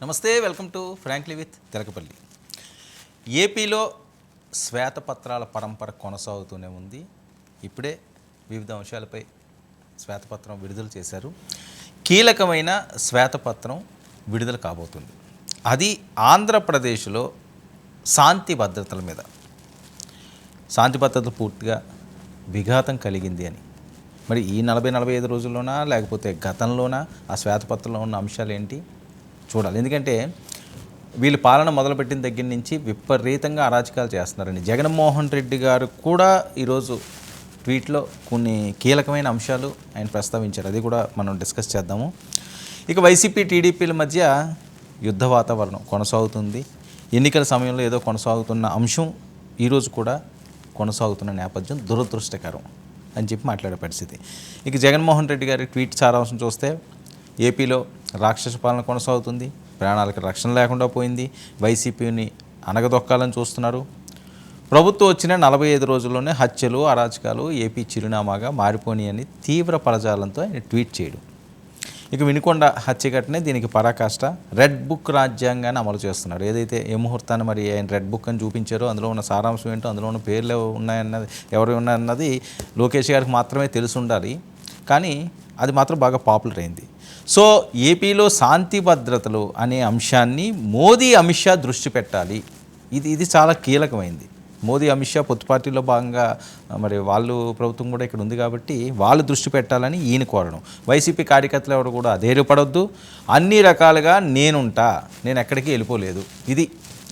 నమస్తే, welcome to frankly with Telakapalli. ఏపీలో శ్వేతపత్రాల పరంపర కొనసాగుతూనే ఉంది. ఇప్పుడే వివిధ అంశాలపై శ్వేతపత్రం విడుదల చేశారు. కీలకమైన శ్వేతపత్రం విడుదల కాబోతుంది. అది ఆంధ్రప్రదేశ్లో శాంతి భద్రతల మీద. శాంతి భద్రతలు పూర్తిగా విఘాతం కలిగింది అని. మరి ఈ 40-45 రోజుల్లోనా లేకపోతే గతంలోనా ఆ శ్వేతపత్రంలో ఉన్న అంశాలు ఏంటి చూడాలి. ఎందుకంటే వీళ్ళు పాలన మొదలుపెట్టిన దగ్గర నుంచి విపరీతంగా అరాచకాలు చేస్తున్నారని జగన్మోహన్ రెడ్డి గారు కూడా ఈరోజు ట్వీట్లో కొన్ని కీలకమైన అంశాలు ఆయన ప్రస్తావించారు. అది కూడా మనం డిస్కస్ చేద్దాము. ఇక వైసీపీ టీడీపీల మధ్య యుద్ధ వాతావరణం కొనసాగుతుంది. ఎన్నికల సమయంలో ఏదో కొనసాగుతున్న అంశం ఈరోజు కూడా కొనసాగుతున్న నేపథ్యం దురదృష్టకరం అని చెప్పి మాట్లాడే పరిస్థితి. ఇక జగన్మోహన్ రెడ్డి గారి ట్వీట్ సారాంశం చూస్తే ఏపీలో రాక్షస పాలన కొనసాగుతుంది, ప్రాణాలకు రక్షణ లేకుండా పోయింది, వైసీపీని అనగదొక్కాలని చూస్తున్నారు. ప్రభుత్వం వచ్చిన 45 రోజుల్లోనే హత్యలు అరాచకాలు ఏపీ చిరునామాగా మారిపోయి అని తీవ్ర పదజాలంతో ఆయన ట్వీట్ చేయడం. ఇక వినుకొండ హత్య ఘటనే దీనికి పరాకాష్ట. రెడ్ బుక్ రాజ్యాంగాన్ని అమలు చేస్తున్నారు. ఏదైతే ఏ ముహూర్తాన్ని మరి ఆయన రెడ్ బుక్ అని చూపించారో అందులో ఉన్న సారాంశం ఏంటో, అందులో ఉన్న పేర్లు ఉన్నాయన్నది, ఎవరు ఉన్నాయన్నది లోకేష్ గారికి మాత్రమే తెలిసి ఉండాలి. కానీ అది మాత్రం బాగా పాపులర్ అయింది. సో ఏపీలో శాంతి భద్రతలు అనే అంశాన్ని మోదీ అమిత్ షా దృష్టి పెట్టాలి. ఇది చాలా కీలకమైంది. మోదీ అమిత్ షా పొత్తు పార్టీలో భాగంగా మరి వాళ్ళు ప్రభుత్వం కూడా ఇక్కడ ఉంది కాబట్టి వాళ్ళు దృష్టి పెట్టాలని ఈయన కోరడం. వైసీపీ కార్యకర్తలు ఎవరు కూడా ధైర్యపడొద్దు, అన్ని రకాలుగా నేను ఎక్కడికి వెళ్ళిపోలేదు, ఇది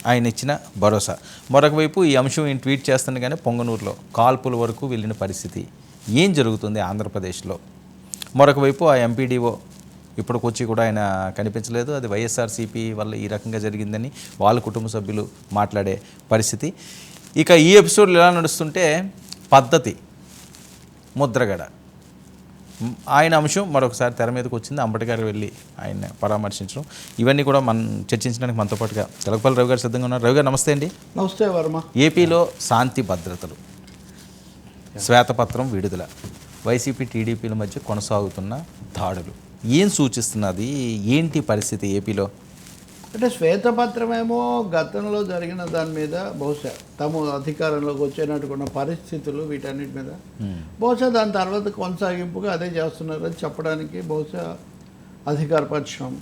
ఆయన ఇచ్చిన భరోసా. మరొక వైపు ఈ అంశం ఈయన ట్వీట్ చేస్తుండగానే పొంగనూరులో కాల్పుల వరకు వెళ్ళిన పరిస్థితి. ఏం జరుగుతుంది ఆంధ్రప్రదేశ్లో? మరొక వైపు ఆ ఎంపీడీఓ ఇప్పటికొచ్చి కూడా ఆయన కనిపించలేదు. అది వైఎస్ఆర్సీపీ వల్ల ఈ రకంగా జరిగిందని వాళ్ళ కుటుంబ సభ్యులు మాట్లాడే పరిస్థితి. ఇక ఈ ఎపిసోడ్లు ఎలా నడుస్తుంటే పద్ధతి ముద్రగడ ఆయన అంశం మరొకసారి తెర మీదకి వచ్చింది. అంబటి గారు వెళ్ళి ఆయన పరామర్శించడం, ఇవన్నీ కూడా మనం చర్చించడానికి మనతో పాటుగా తెలకపల్లి రవి గారు సిద్ధంగా ఉన్నారు. రవి గారు నమస్తే అండి. నమస్తే వర్మ. ఏపీలో శాంతి భద్రతలు, శ్వేతపత్రం విడుదల, వైసీపీ టీడీపీల మధ్య కొనసాగుతున్న దాడులు ఏం సూచిస్తున్నది? ఏంటి పరిస్థితి ఏపీలో? అంటే శ్వేతపత్రమేమో గతంలో జరిగిన దాని మీద బహుశా తాము అధికారంలోకి వచ్చేటట్టుకున్న పరిస్థితులు వీటన్నిటి మీద బహుశా దాని తర్వాత కొనసాగింపుగా అదే చేస్తున్నారని చెప్పడానికి బహుశా అధికార పక్షం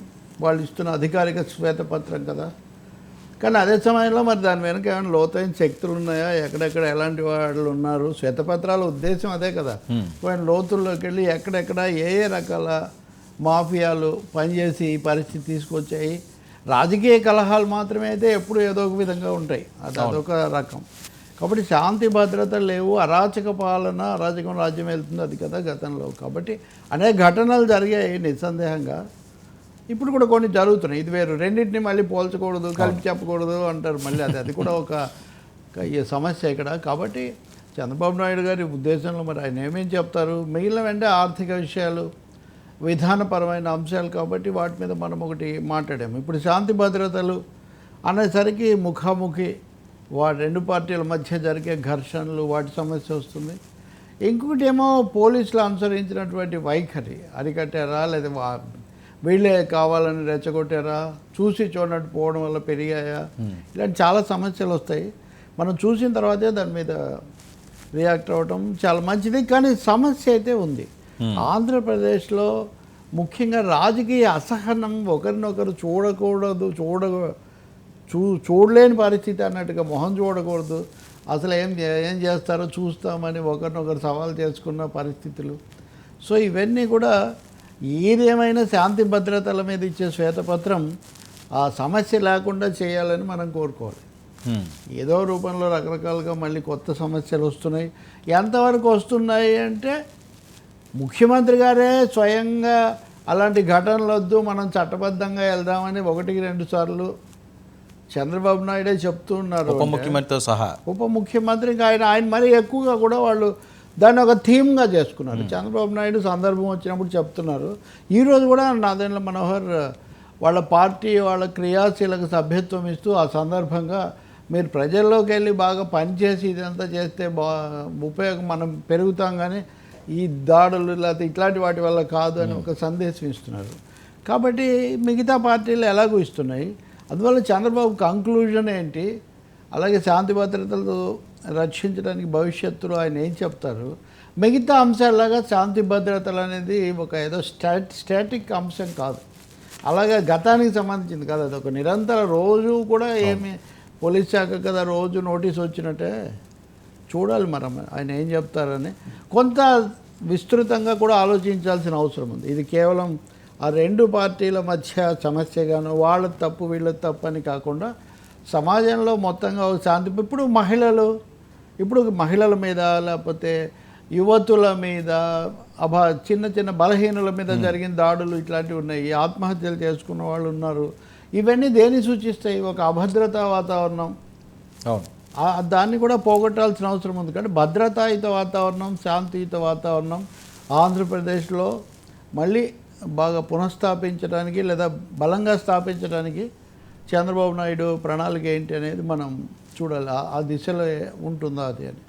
వాళ్ళు ఇస్తున్న అధికారిక శ్వేతపత్రం కదా. కానీ అదే సమయంలో మరి దాని వెనక ఏమైనా లోతైన శక్తులు ఉన్నాయా, ఎక్కడెక్కడ ఎలాంటి వాళ్ళు ఉన్నారు? శ్వేతపత్రాల ఉద్దేశం అదే కదా. లోతుల్లోకి వెళ్ళి ఎక్కడెక్కడ ఏ రకాల మాఫియాలు పనిచేసి ఈ పరిస్థితి తీసుకొచ్చాయి. రాజకీయ కలహాలు మాత్రమే అయితే ఎప్పుడు ఏదో ఒక విధంగా ఉంటాయి, అదొక రకం. కాబట్టి శాంతి భద్రతలు లేవు, అరాచక పాలన, అరాచకం రాజ్యం వెళ్తుంది, అది కదా గతంలో. కాబట్టి అనేక ఘటనలు జరిగాయి నిస్సందేహంగా. ఇప్పుడు కూడా కొన్ని జరుగుతున్నాయి. ఇది వేరు, రెండింటిని మళ్ళీ పోల్చకూడదు, కలిపి చెప్పకూడదు అంటారు మళ్ళీ. అది కూడా ఒక సమస్య ఇక్కడ. కాబట్టి చంద్రబాబు నాయుడు గారి ఉద్దేశంలో మరి ఆయన ఏమేం చెప్తారు? మిగిలిన వెంటనే ఆర్థిక విషయాలు, విధానపరమైన అంశాలు. కాబట్టి వాటి మీద మనం ఒకటి మాట్లాడాము. ఇప్పుడు శాంతి భద్రతలు అనేసరికి ముఖాముఖి రెండు పార్టీల మధ్య జరిగే ఘర్షణలు, వాటి సమస్య వస్తుంది. ఇంకొకటి ఏమో పోలీసులు అనుసరించినటువంటి వైఖరి, అరికట్టారా లేదా వీళ్ళే కావాలని రెచ్చగొట్టారా, చూసి చూడనట్టు పోవడం వల్ల పెరిగాయా, ఇలాంటి చాలా సమస్యలు వస్తాయి. మనం చూసిన తర్వాతే దాని మీద రియాక్ట్ అవ్వడం చాలా మంచిది. కానీ సమస్య అయితే ఉంది. ఆంధ్రప్రదేశ్లో ముఖ్యంగా రాజకీయ అసహనం, ఒకరినొకరు చూడకూడదు, చూడలేని పరిస్థితి అన్నట్టుగా మొహం చూడకూడదు, అసలు ఏం చేస్తారో చూస్తామని ఒకరినొకరు సవాల్ చేసుకున్న పరిస్థితులు. సో ఇవన్నీ కూడా ఏదేమైనా శాంతి భద్రతల మీద ఇచ్చే శ్వేతపత్రం ఆ సమస్య లేకుండా చేయాలని మనం కోరుకోవాలి. ఏదో రూపంలో రకరకాలుగా మళ్ళీ కొత్త సమస్యలు వస్తున్నాయి. ఎంతవరకు వస్తున్నాయి అంటే ముఖ్యమంత్రి గారే స్వయంగా అలాంటి ఘటనలు వద్దు, మనం చట్టబద్ధంగా వెళ్దామని 1-2 సార్లు చంద్రబాబు నాయుడే చెప్తూ ఉన్నారు. ఉప ముఖ్యమంత్రితో సహా ఉప ముఖ్యమంత్రి ఆయన మరీ ఎక్కువగా కూడా వాళ్ళు దాన్ని ఒక థీమ్గా చేసుకున్నారు. చంద్రబాబు నాయుడు సందర్భం వచ్చినప్పుడు చెప్తున్నారు. ఈరోజు కూడా నాదెండ్ల మనోహర్ వాళ్ళ పార్టీ వాళ్ళ క్రియాశీలక సభ్యత్వం ఇస్తూ ఆ సందర్భంగా మీరు ప్రజల్లోకి వెళ్ళి బాగా పనిచేసి ఇదంతా చేస్తే ఉపయోగం, మనం పెరుగుతాం, కానీ ఈ దాడులు లేకపోతే ఇట్లాంటి వాటి వల్ల కాదు అని ఒక సందేశం ఇస్తున్నారు. కాబట్టి మిగతా పార్టీలు ఎలాగూ ఇస్తున్నాయి. అందువల్ల చంద్రబాబు కంక్లూజన్ ఏంటి, అలాగే శాంతి భద్రతలు రక్షించడానికి భవిష్యత్తులో ఆయన ఏం చెప్తారు, మిగతా అంశాలాగా శాంతి భద్రతలు అనేది ఒక ఏదో స్టాటిక్ అంశం కాదు, అలాగే గతానికి సంబంధించింది కాదు, అది ఒక నిరంతర రోజు కూడా ఏమి పోలీస్ శాఖ కదా రోజు నోటీస్ వచ్చినట్టే చూడాలి మనం ఆయన ఏం చెప్తారని. కొంత విస్తృతంగా కూడా ఆలోచించాల్సిన అవసరం ఉంది. ఇది కేవలం ఆ రెండు పార్టీల మధ్య సమస్యగాను వాళ్ళ తప్పు వీళ్ళ తప్పు అని కాకుండా సమాజంలో మొత్తంగా ఒక శాంతి. ఇప్పుడు మహిళల మీద లేకపోతే యువతుల మీద చిన్న చిన్న బలహీనుల మీద జరిగిన దాడులు ఇట్లాంటివి ఉన్నాయి, ఆత్మహత్యలు చేసుకున్న వాళ్ళు ఉన్నారు. ఇవన్నీ దేన్ని సూచిస్తాయి? ఒక అభద్రతా వాతావరణం. అవును, దాన్ని కూడా పోగొట్టాల్సిన అవసరం ఉంది. కానీ భద్రతాయుత వాతావరణం, శాంతియుత వాతావరణం ఆంధ్రప్రదేశ్లో మళ్ళీ బాగా పునఃస్థాపించడానికి లేదా బలంగా స్థాపించడానికి చంద్రబాబు నాయుడు ప్రణాళిక ఏంటి అనేది మనం చూడాలి. ఆ దిశలో ఉంటుందా అది అని.